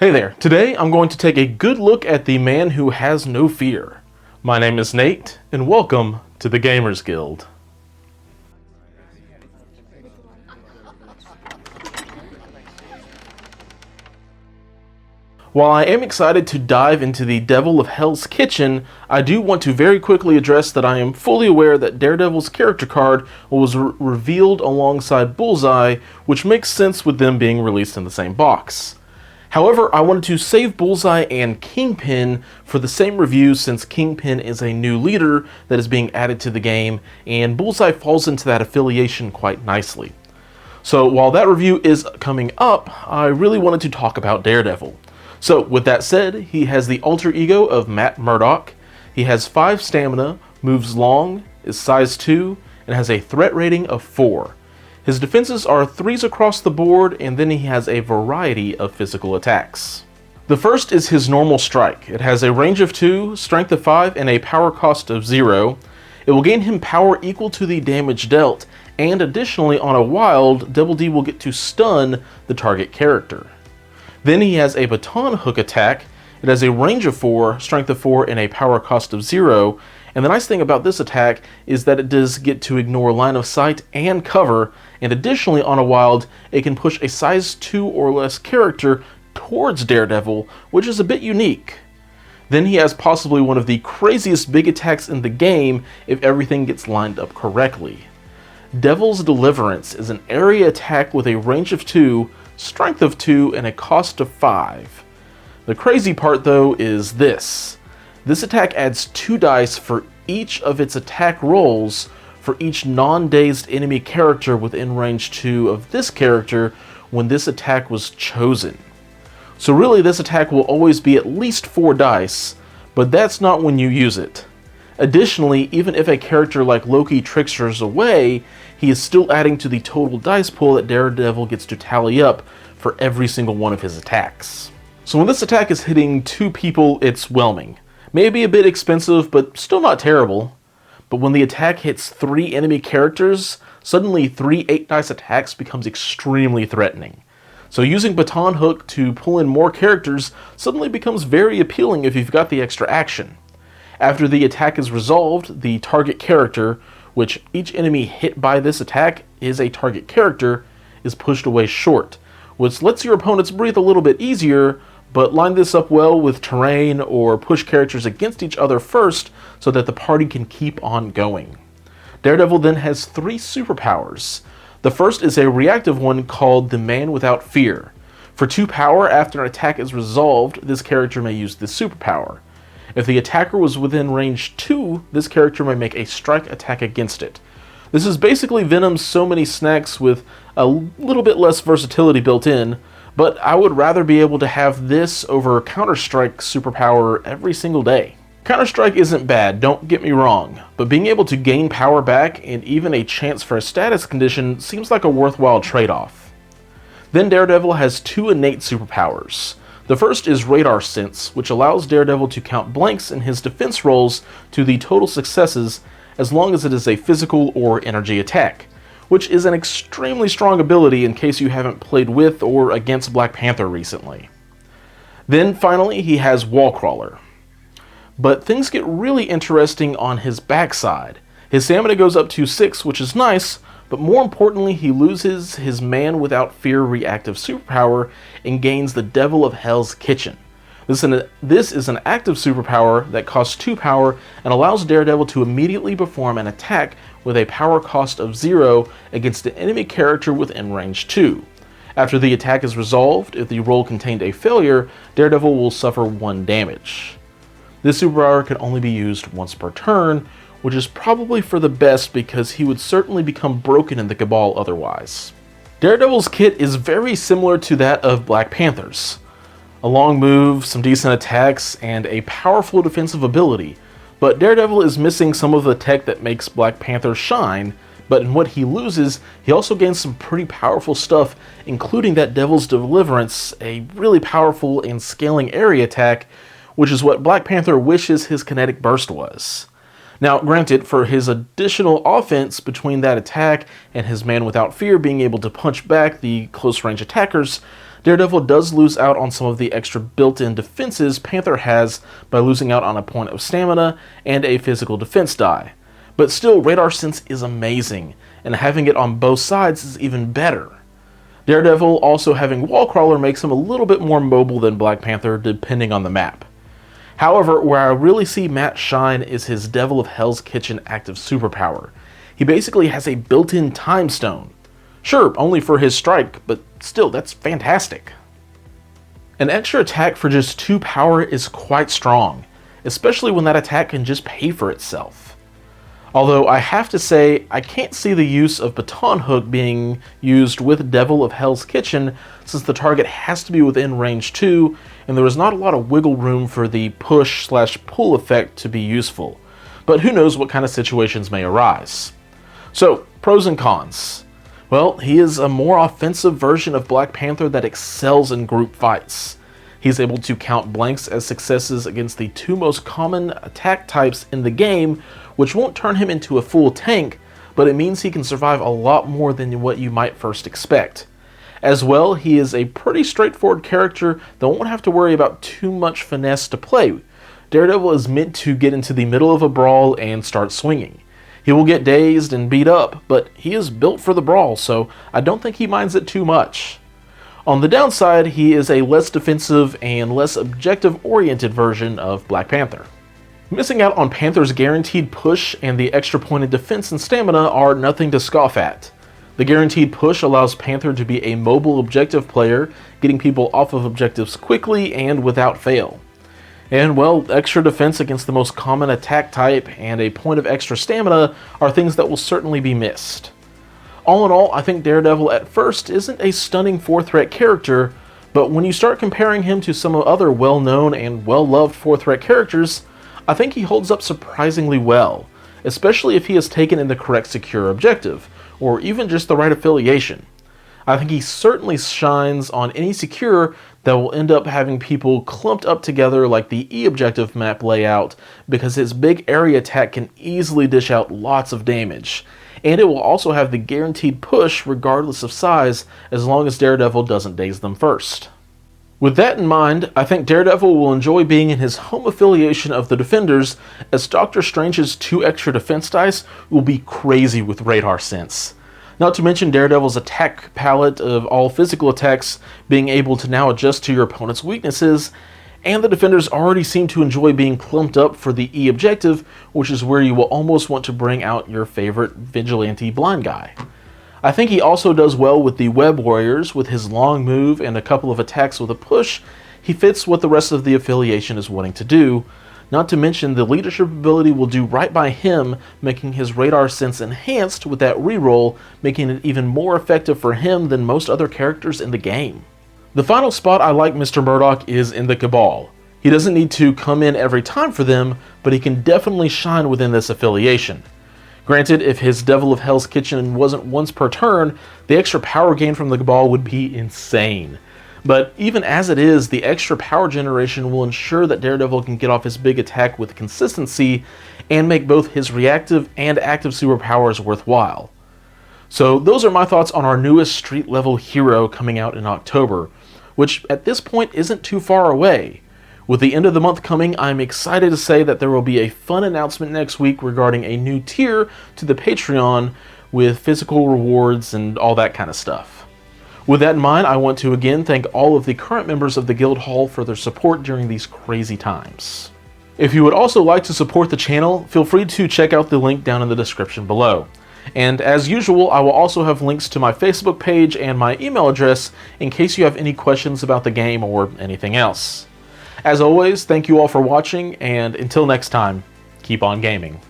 Hey there, today I'm going to take a good look at the man who has no fear. My name is Nate, and welcome to the Gamers Guild. While I am excited to dive into the Devil of Hell's Kitchen, I do want to very quickly address that I am fully aware that Daredevil's character card was revealed alongside Bullseye, which makes sense with them being released in the same box. However, I wanted to save Bullseye and Kingpin for the same review since Kingpin is a new leader that is being added to the game, and Bullseye falls into that affiliation quite nicely. So while that review is coming up, I really wanted to talk about Daredevil. So with that said, he has the alter ego of Matt Murdock, he has 5 stamina, moves long, is size 2, and has a threat rating of 4. His defenses are 3s across the board, and then he has a variety of physical attacks. The first is his normal strike. It has a range of 2, strength of 5, and a power cost of 0. It will gain him power equal to the damage dealt, and additionally on a wild, Double D will get to stun the target character. Then he has a baton hook attack. It has a range of 4, strength of 4, and a power cost of 0. And the nice thing about this attack is that it does get to ignore line of sight and cover, and additionally on a wild, it can push a size 2 or less character towards Daredevil, which is a bit unique. Then he has possibly one of the craziest big attacks in the game if everything gets lined up correctly. Devil's Deliverance is an area attack with a range of 2, strength of 2, and a cost of 5. The crazy part though is this. This attack adds 2 dice for each of its attack rolls for each non-dazed enemy character within range 2 of this character when this attack was chosen. So really this attack will always be at least 4 dice, but that's not when you use it. Additionally, even if a character like Loki tricksters away, he is still adding to the total dice pool that Daredevil gets to tally up for every single one of his attacks. So when this attack is hitting 2 people, it's whelming. Maybe a bit expensive, but still not terrible. But when the attack hits 3 enemy characters, suddenly 3 8-dice attacks becomes extremely threatening. So using Baton Hook to pull in more characters suddenly becomes very appealing if you've got the extra action. After the attack is resolved, the target character, which each enemy hit by this attack is a target character, is pushed away short, which lets your opponents breathe a little bit easier, but line this up well with terrain or push characters against each other first so that the party can keep on going. Daredevil then has 3 superpowers. The first is a reactive one called the Man Without Fear. For 2 power, after an attack is resolved, this character may use this superpower. If the attacker was within range 2, this character may make a strike attack against it. This is basically Venom's So Many Snacks with a little bit less versatility built in, but I would rather be able to have this over Counter-Strike superpower every single day. Counter-Strike isn't bad, don't get me wrong, but being able to gain power back and even a chance for a status condition seems like a worthwhile trade-off. Then Daredevil has 2 innate superpowers. The first is Radar Sense, which allows Daredevil to count blanks in his defense rolls to the total successes as long as it is a physical or energy attack, which is an extremely strong ability in case you haven't played with or against Black Panther recently. Then finally he has Wall Crawler. But things get really interesting on his backside. His stamina goes up to 6, which is nice, but more importantly he loses his Man Without Fear reactive superpower and gains the Devil of Hell's Kitchen. This is an active superpower that costs 2 power and allows Daredevil to immediately perform an attack with a power cost of 0 against an enemy character within range 2. After the attack is resolved, if the roll contained a failure, Daredevil will suffer 1 damage. This superpower can only be used once per turn, which is probably for the best because he would certainly become broken in the Cabal otherwise. Daredevil's kit is very similar to that of Black Panther's. A long move, some decent attacks, and a powerful defensive ability, but Daredevil is missing some of the tech that makes Black Panther shine, but in what he loses, he also gains some pretty powerful stuff, including that Devil's Deliverance, a really powerful and scaling area attack, which is what Black Panther wishes his kinetic burst was. Now, granted, for his additional offense between that attack and his Man Without Fear being able to punch back the close range attackers, Daredevil does lose out on some of the extra built-in defenses Panther has by losing out on a point of stamina and a physical defense die. But still, Radar Sense is amazing, and having it on both sides is even better. Daredevil also having Wall Crawler makes him a little bit more mobile than Black Panther, depending on the map. However, where I really see Matt shine is his Devil of Hell's Kitchen active superpower. He basically has a built-in time stone. Sure, only for his strike, but still, that's fantastic. An extra attack for just 2 power is quite strong, especially when that attack can just pay for itself. Although I have to say, I can't see the use of Baton Hook being used with Devil of Hell's Kitchen, since the target has to be within range 2, and there is not a lot of wiggle room for the push/pull effect to be useful. But who knows what kind of situations may arise. So, pros and cons. Well, he is a more offensive version of Black Panther that excels in group fights. He's able to count blanks as successes against the 2 most common attack types in the game, which won't turn him into a full tank, but it means he can survive a lot more than what you might first expect. As well, he is a pretty straightforward character that won't have to worry about too much finesse to play. Daredevil is meant to get into the middle of a brawl and start swinging. He will get dazed and beat up, but he is built for the brawl, so I don't think he minds it too much. On the downside, he is a less defensive and less objective-oriented version of Black Panther. Missing out on Panther's guaranteed push and the extra point of defense and stamina are nothing to scoff at. The guaranteed push allows Panther to be a mobile objective player, getting people off of objectives quickly and without fail. And, well, extra defense against the most common attack type and a point of extra stamina are things that will certainly be missed. All in all, I think Daredevil at first isn't a stunning 4-threat character, but when you start comparing him to some other well-known and well-loved 4-threat characters, I think he holds up surprisingly well, especially if he is taken in the correct secure objective, or even just the right affiliation. I think he certainly shines on any secure that will end up having people clumped up together like the E objective map layout, because his big area attack can easily dish out lots of damage, and it will also have the guaranteed push regardless of size as long as Daredevil doesn't daze them first. With that in mind, I think Daredevil will enjoy being in his home affiliation of the Defenders, as Doctor Strange's 2 extra defense dice will be crazy with Radar Sense. Not to mention Daredevil's attack palette of all physical attacks being able to now adjust to your opponent's weaknesses, and the Defenders already seem to enjoy being clumped up for the E objective, which is where you will almost want to bring out your favorite vigilante blind guy. I think he also does well with the Web Warriors. With his long move and a couple of attacks with a push, he fits what the rest of the affiliation is wanting to do. Not to mention the leadership ability will do right by him, making his Radar Sense enhanced with that reroll, making it even more effective for him than most other characters in the game. The final spot I like Mr. Murdock is in the Cabal. He doesn't need to come in every time for them, but he can definitely shine within this affiliation. Granted, if his Devil of Hell's Kitchen wasn't once per turn, the extra power gain from the Cabal would be insane. But even as it is, the extra power generation will ensure that Daredevil can get off his big attack with consistency and make both his reactive and active superpowers worthwhile. So those are my thoughts on our newest street level hero coming out in October, which at this point isn't too far away. With the end of the month coming, I'm excited to say that there will be a fun announcement next week regarding a new tier to the Patreon with physical rewards and all that kind of stuff. With that in mind, I want to again thank all of the current members of the Guild Hall for their support during these crazy times. If you would also like to support the channel, feel free to check out the link down in the description below. And as usual, I will also have links to my Facebook page and my email address in case you have any questions about the game or anything else. As always, thank you all for watching, and until next time, keep on gaming.